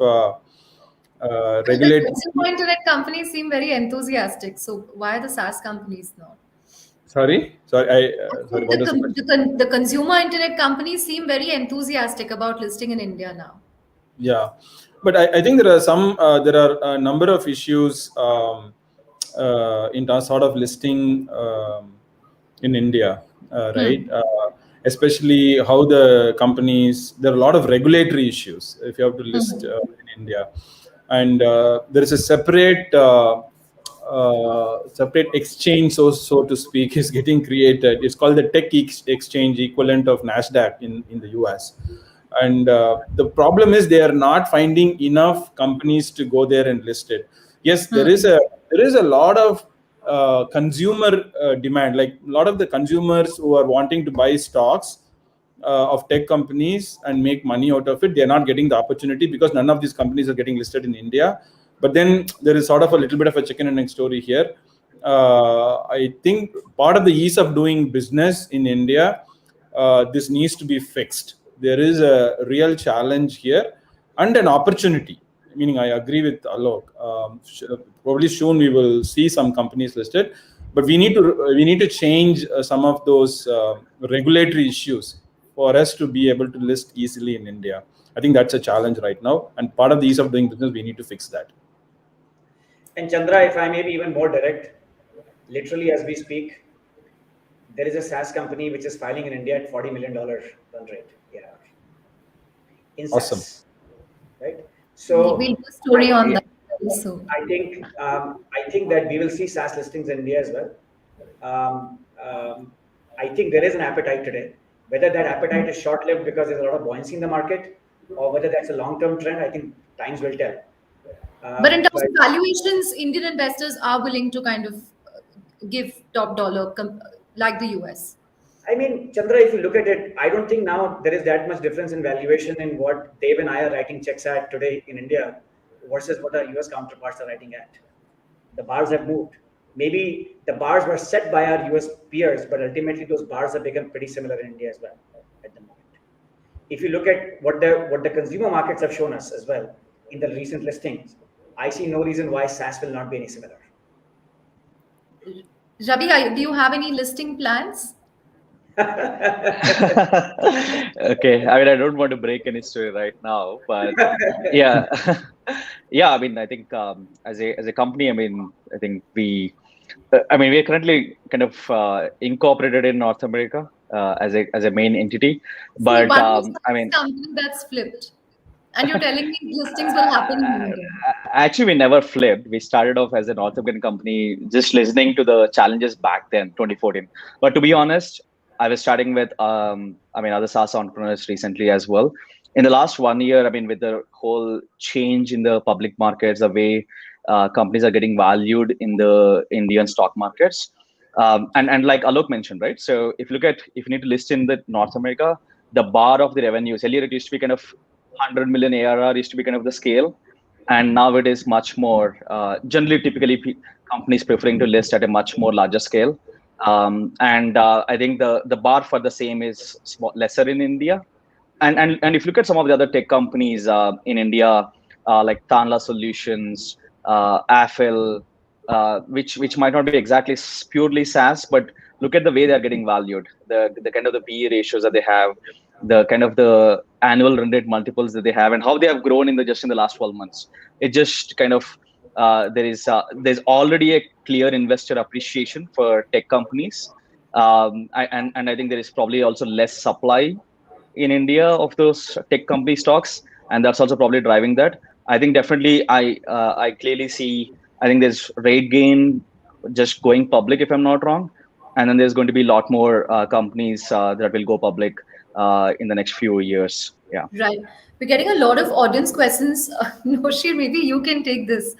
regulatory... Consumer internet companies seem very enthusiastic. So why are the SaaS companies not? Sorry, what was the question? The consumer internet companies seem very enthusiastic about listing in India now. Yeah, but I think there are a number of issues in terms of listing in India, right? Especially how the companies, there are a lot of regulatory issues if you have to list in India, and there is a separate exchange, so to speak, is getting created. It's called the Tech Exchange, equivalent of Nasdaq in the US. And the problem is they are not finding enough companies to go there and list it. Yes, there is a lot of consumer demand. Like a lot of the consumers who are wanting to buy stocks of tech companies and make money out of it, they are not getting the opportunity because none of these companies are getting listed in India. But then there is sort of a little bit of a chicken and egg story here. I think part of the ease of doing business in India, this needs to be fixed. There is a real challenge here and an opportunity. Meaning, I agree with Alok. Probably soon we will see some companies listed, but we need to change some of those regulatory issues for us to be able to list easily in India. I think that's a challenge right now, and part of the ease of doing business, we need to fix that. And Chandra, if I may be even more direct, literally as we speak, there is a SaaS company which is filing in India at $40 million run rate. Yeah. In SaaS, awesome. Right? So we'll do a story on that also. I think that we will see SaaS listings in India as well. I think there is an appetite today. Whether that appetite is short-lived because there's a lot of buoyancy in the market, or whether that's a long-term trend, I think times will tell. But in terms of valuations, Indian investors are willing to kind of give top dollar like the US? I mean, Chandra, if you look at it, I don't think now there is that much difference in valuation in what Dave and I are writing checks at today in India versus what our US counterparts are writing at. The bars have moved. Maybe the bars were set by our US peers, but ultimately those bars have become pretty similar in India as well at the moment. If you look at what the consumer markets have shown us as well in the recent listings, I see no reason why SaaS will not be any similar. Ravi, do you have any listing plans? Okay, I mean, I don't want to break any story right now, but yeah, yeah. I mean, I think as a company, I mean, I think we are currently kind of incorporated in North America as a main entity, See, but one more I mean, company that's flipped. And you're telling me listings will happen in India. actually, we never flipped. We started off as a North American company, just listening to the challenges back then, 2014. But to be honest, I was starting with, other SaaS entrepreneurs recently as well. In the last 1 year, I mean, with the whole change in the public markets, the way companies are getting valued in the Indian stock markets, and like Alok mentioned, right? So if you need to list in the North America, the bar of the revenues, earlier it used to be kind of 100 million ARR used to be kind of the scale, and now it is much more. Generally, typically, companies preferring to list at a much more larger scale, and I think the bar for the same is lesser in India. And if you look at some of the other tech companies in India, like Tanla Solutions, Affle, which might not be exactly purely SaaS, but look at the way they are getting valued, the kind of the PE ratios that they have, the kind of the annual run rate multiples that they have, and how they have grown in the last 12 months. It just kind of there's already a clear investor appreciation for tech companies, and I think there is probably also less supply in India of those tech company stocks, and that's also probably driving that. I think definitely I clearly see. I think there's rate gain just going public, if I'm not wrong, and then there's going to be a lot more companies that will go public in the next few years. Yeah. Right. We're getting a lot of audience questions. Noshir, maybe you can take this.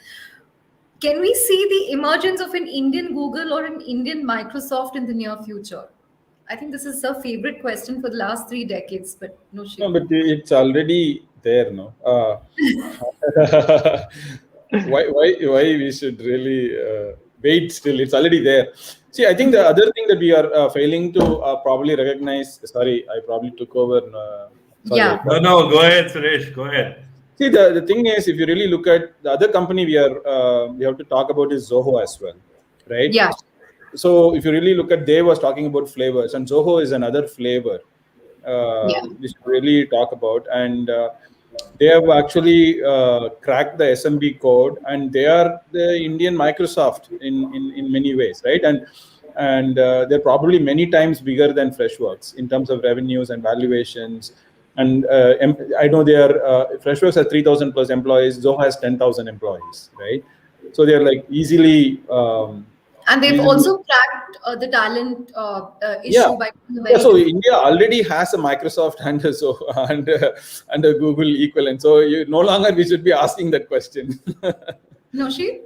Can we see the emergence of an Indian Google or an Indian Microsoft in the near future? I think this is a favorite question for the last 3 decades, but Noshir. No, but it's already there, no? Why we should really wait still? It's already there. See, I think the other thing that we are failing to probably recognize. Sorry, I probably took over. Sorry. Yeah. No, go ahead, Suresh. Go ahead. See, the thing is, if you really look at the other company we have to talk about is Zoho as well, right? Yeah. So if you really look at, Dave was talking about flavors, and Zoho is another flavor we should really talk about. And they have actually cracked the SMB code, and they are the Indian Microsoft in many ways, right? And they're probably many times bigger than Freshworks in terms of revenues and valuations. And I know they are Freshworks has 3,000 plus employees. Zoho has 10,000 employees, right? So they're like easily. And they've also cracked the talent issue by doing a very so India already has a Microsoft and a Google equivalent. So no longer we should be asking that question. Noshir?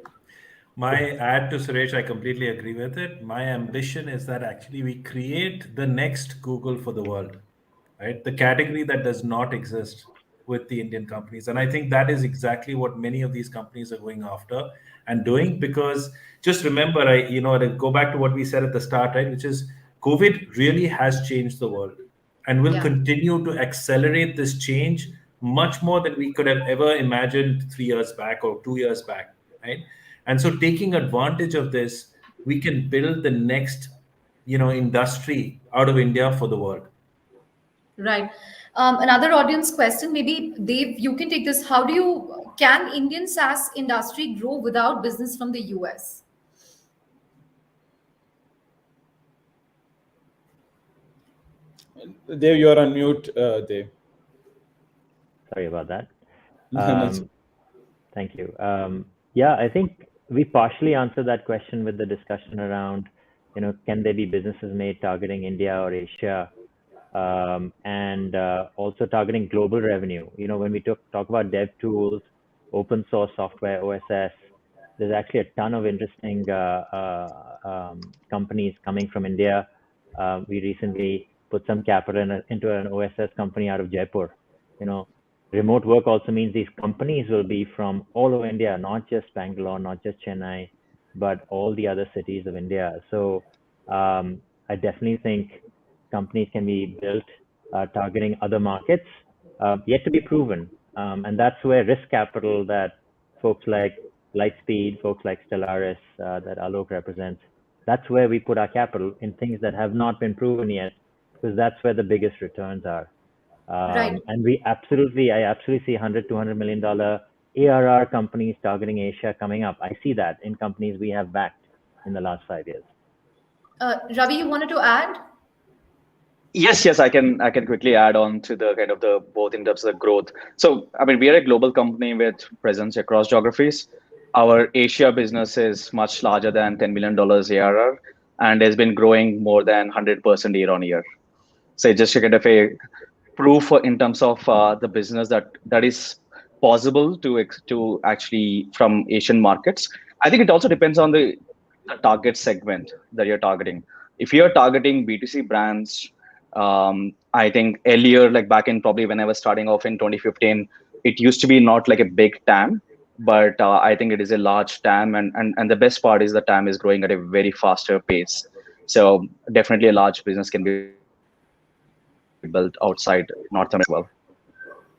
My add to Suresh, I completely agree with it. My ambition is that actually we create the next Google for the world, right? The category that does not exist with the Indian companies. And I think that is exactly what many of these companies are going after and doing, because just remember, to go back to what we said at the start, right? Which is COVID really has changed the world and will continue to accelerate this change much more than we could have ever imagined 3 years back or 2 years back, right? And so taking advantage of this, we can build the next, industry out of India for the world. Right. Another audience question, maybe Dave, you can take this. Can Indian SaaS industry grow without business from the US? Dave, you are on mute, Dave. Sorry about that. Thank you. I think we partially answered that question with the discussion around, can there be businesses made targeting India or Asia, and also targeting global revenue. When we talk about dev tools, open source software, OSS, there's actually a ton of interesting companies coming from India We recently put some capital into an OSS company out of Jaipur. Remote work also means these companies will be from all over India, not just Bangalore, not just Chennai, but all the other cities of India. So I definitely think companies can be built targeting other markets, yet to be proven. And that's where risk capital that folks like Lightspeed, folks like Stellaris, that Alok represents, that's where we put our capital, in things that have not been proven yet, because that's where the biggest returns are. Right. And I absolutely see $100-200 million ARR companies targeting Asia coming up. I see that in companies we have backed in the last 5 years. Ravi, you wanted to add? Yes, I can quickly add on to the kind of the both in terms of the growth. So I mean, we are a global company with presence across geographies. Our Asia business is much larger than $10 million ARR and has been growing more than 100% year on year. So just to kind of a proof in terms of the business that is possible to actually from Asian markets. I think it also depends on the target segment that you're targeting. If you're targeting B2C brands, I think earlier, like back in probably when I was starting off in 2015, it used to be not like a big TAM, but I think it is a large TAM, and the best part is the TAM is growing at a very faster pace. So definitely a large business can be built outside North America as well.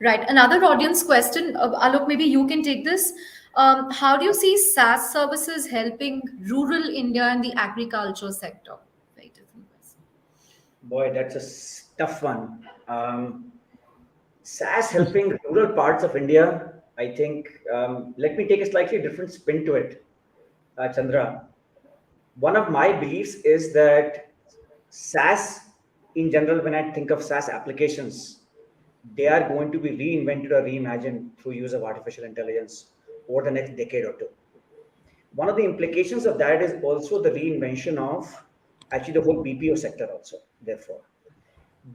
Right. Another audience question, Alok, maybe you can take this. How do you see SaaS services helping rural India and the agriculture sector? Very different question. Boy, that's a tough one. SaaS helping rural parts of India, I think, let me take a slightly different spin to it, Chandra. One of my beliefs is that SaaS, in general, when I think of SaaS applications, they are going to be reinvented or reimagined through use of artificial intelligence over the next decade or two. One of the implications of that is also the reinvention of actually the whole BPO sector also, therefore.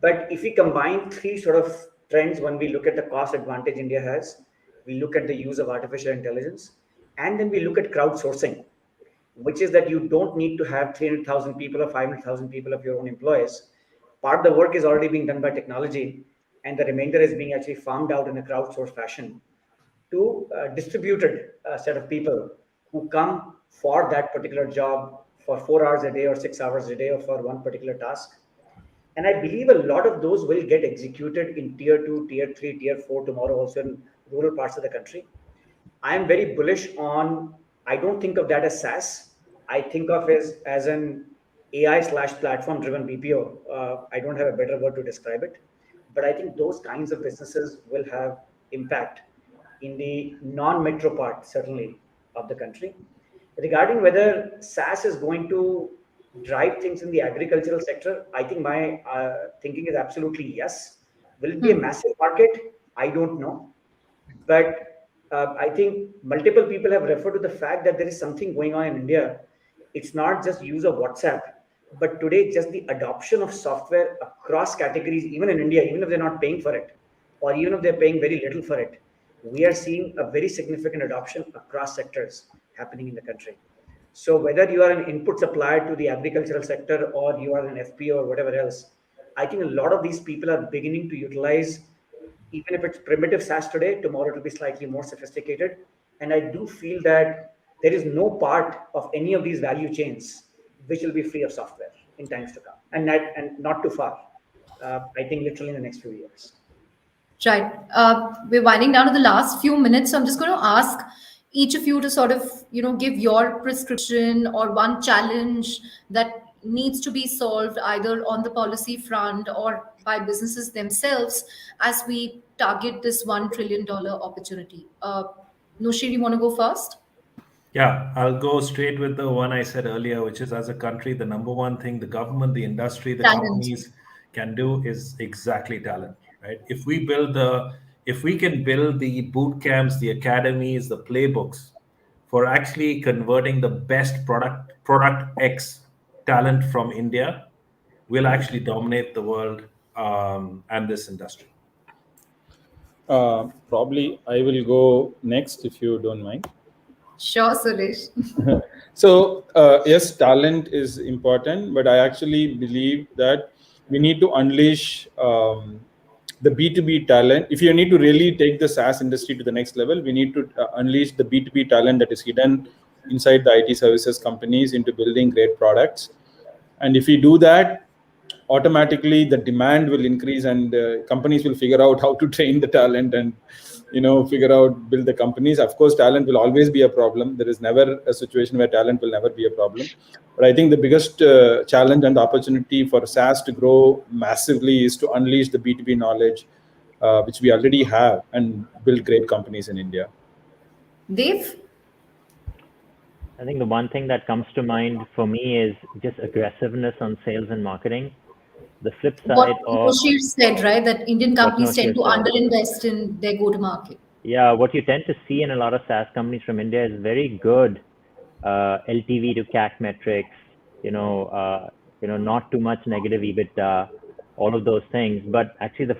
But if we combine three sort of trends, when we look at the cost advantage India has, we look at the use of artificial intelligence, and then we look at crowdsourcing, which is that you don't need to have 300,000 people or 500,000 people of your own employees. Part of the work is already being done by technology, and the remainder is being actually farmed out in a crowdsourced fashion to a distributed set of people who come for that particular job for 4 hours a day or 6 hours a day or for one particular task. And I believe a lot of those will get executed in tier 2, tier 3, tier 4 tomorrow also in rural parts of the country. I am very bullish on, I don't think of that as SaaS. I think of it as an AI/platform driven BPO. I don't have a better word to describe it. But I think those kinds of businesses will have impact in the non-metro part, certainly, of the country. Regarding whether SaaS is going to drive things in the agricultural sector, I think my thinking is absolutely yes. Will it be a massive market? I don't know. But I think multiple people have referred to the fact that there is something going on in India. It's not just use of WhatsApp, but today just the adoption of software across categories, even in India, even if they're not paying for it, or even if they're paying very little for it, we are seeing a very significant adoption across sectors happening in the country. So whether you are an input supplier to the agricultural sector or you are an FPO or whatever else, I think a lot of these people are beginning to utilize, even if it's primitive SaaS today, tomorrow it will be slightly more sophisticated. And I do feel that there is no part of any of these value chains which will be free of software in times to come, and not too far. I think literally in the next few years. Right. We're winding down to the last few minutes. So I'm just going to ask each of you to sort of, give your prescription or one challenge that needs to be solved either on the policy front or by businesses themselves as we target this $1 trillion opportunity. Noshir, you want to go first? Yeah, I'll go straight with the one I said earlier, which is as a country, the number one thing the government, the industry, the Talent. companies can do is exactly talent, right? If we can build the boot camps, the academies, the playbooks for actually converting the best product X talent from India, we'll actually dominate the world and this industry. Probably I will go next if you don't mind. Sure, Suresh. So yes, talent is important, but I actually believe that we need to unleash the B2B talent. If you need to really take the SaaS industry to the next level, we need to unleash the B2B talent that is hidden inside the IT services companies into building great products. And if we do that, automatically the demand will increase, and companies will figure out how to train the talent and figure out build the companies. Of course, talent will always be a problem. There is never a situation where talent will never be a problem. But I think the biggest challenge and the opportunity for SaaS to grow massively is to unleash the B2B knowledge, which we already have, and build great companies in India. Dave? I think the one thing that comes to mind for me is just aggressiveness on sales and marketing. The flip side What Noshir said, right, that Indian companies tend to Noshir said. underinvest in their go-to-market. Yeah, what you tend to see in a lot of SaaS companies from India is very good LTV to CAC metrics, not too much negative EBITDA, all of those things. But actually,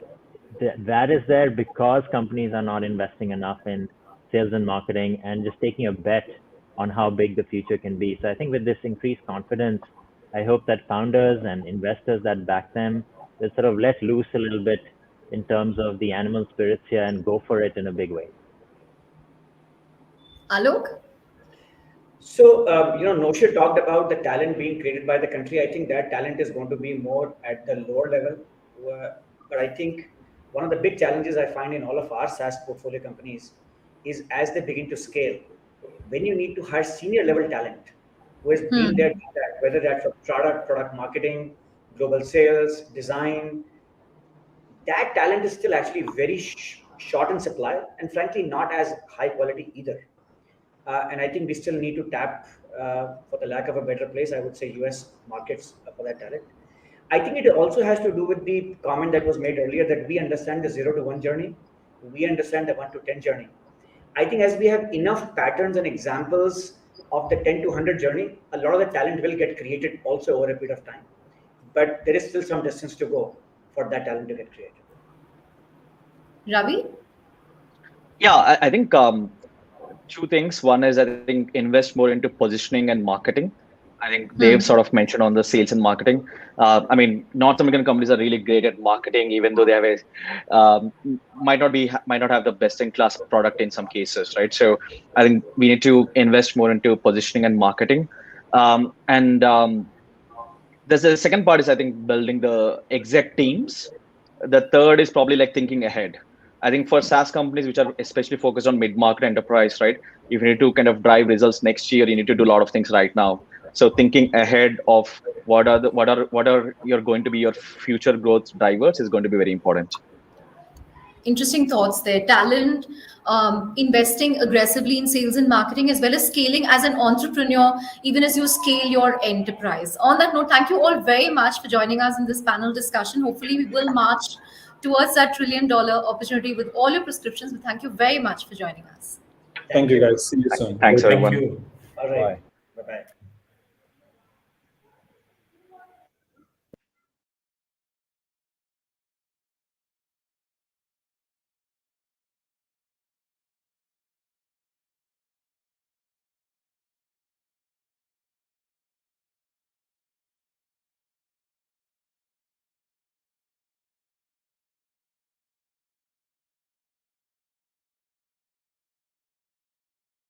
that is there because companies are not investing enough in sales and marketing and just taking a bet on how big the future can be. So I think with this increased confidence, I hope that founders and investors that back them will sort of let loose a little bit in terms of the animal spirits here and go for it in a big way. Alok? So, Noshir talked about the talent being created by the country. I think that talent is going to be more at the lower level. But I think one of the big challenges I find in all of our SaaS portfolio companies is as they begin to scale, when you need to hire senior level talent who has been there, whether that's for product marketing, global sales, design, that talent is still actually very short in supply and frankly not as high quality either. And I think we still need to tap, for the lack of a better place, I would say US markets for that talent. I think it also has to do with the comment that was made earlier that we understand the 0 to 1 journey. We understand the 1 to 10 journey. I think as we have enough patterns and examples of the 10 to 100 journey, a lot of the talent will get created also over a period of time. But there is still some distance to go for that talent to get created. Ravi? Yeah, I think two things. One is I think invest more into positioning and marketing. I think they've sort of mentioned on the sales and marketing. I mean, North American companies are really great at marketing, even though they have might not have the best in class product in some cases, right? So I think we need to invest more into positioning and marketing. There's the second part is I think building the exec teams. The third is probably like thinking ahead. I think for SaaS companies, which are especially focused on mid-market enterprise, right? If you need to kind of drive results next year, you need to do a lot of things right now. So thinking ahead of what are your going to be your future growth drivers is going to be very important. Interesting thoughts there. Talent, investing aggressively in sales and marketing, as well as scaling as an entrepreneur, even as you scale your enterprise. On that note, thank you all very much for joining us in this panel discussion. Hopefully, we will march towards that $1 trillion opportunity with all your prescriptions. But thank you very much for joining us. Thank you, guys. See you soon. Thanks, everyone. Thank you. All right. Bye-bye.